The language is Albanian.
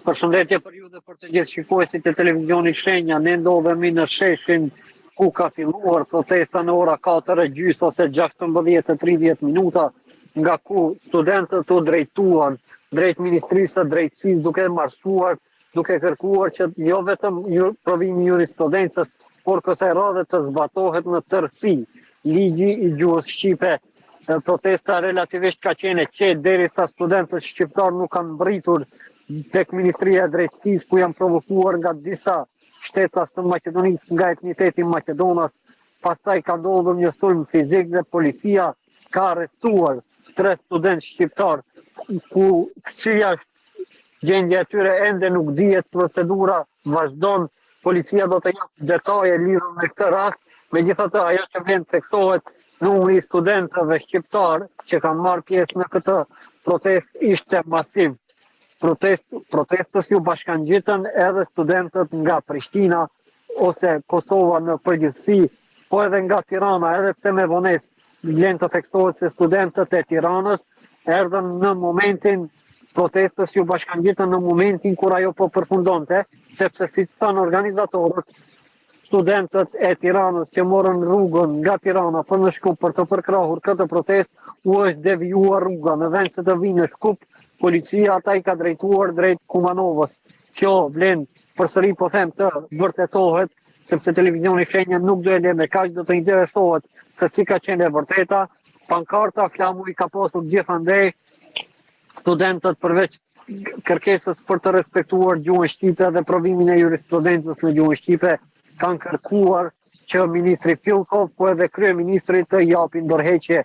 Përshëndetje për ju dhe për të gjithë shikuesit e televizionit Shenja. Ne ndodhemi në sheshin ku ka filluar protesta në ora 4:30 ose 16:30, nga ku studentët u drejtuan drejt Ministrisë së Drejtësisë duke marshuar, duke kërkuar që jo vetëm provimi i jurisprudencës, por kësaj radhe të zbatohet në tërësi ligji i gjuhës shqipe. Protesta relativisht ka qenë e qetë derisa studentët shqiptar nuk kanë mbritur tek Ministria e Drejtësisë, ku janë provokuar nga disa shtetas të Maqedonisë, nga etniteti Maqedonas. Pastaj ka ndodhur një sulm fizik dhe policia ka arrestuar 3 studentë shqiptar, ku këqia gjendja e tyre ende nuk dihet, procedura vazhdon, policia do të japë detaje lidhur me këtë rast. Megjithatë, ajo që vlen theksohet, numri i studentëve shqiptar që kanë marrë pjesë në këtë protestë ishte masiv. Protestës ju bashkangjitën edhe studentët nga Prishtina ose Kosova në përgjithësi, po edhe nga Tirana, edhe pse me vonesë. Vlen të theksohet se studentët e Tiranës erdhën në momentin protestës ju bashkangjitën në momentin kur ajo po përfundonte, sepse si thanë organizatorët, studentët e Tiranës që morën rrugën nga Tirana për në Shkup për të përkrahur këtë protestë, u është devijuar rruga. Në vend se të vinë në Shkup, policia ata i ka drejtuar drejt Kumanovës. Kjo vlen përsëri po them të vërtetohet, sepse televizioni Shenja nuk do e lë me kaq, do të interesohet se si ka qenë e vërteta. Pankarta flamu i ka pasur gjithandej. Studentët përveç kërkesës për të respektuar gjuhën shqipe dhe provimin e jurisprudencës në gjuhën shqipe, kanë kërkuar që ministri Filkov po edhe kryeministri të japin dorëheqje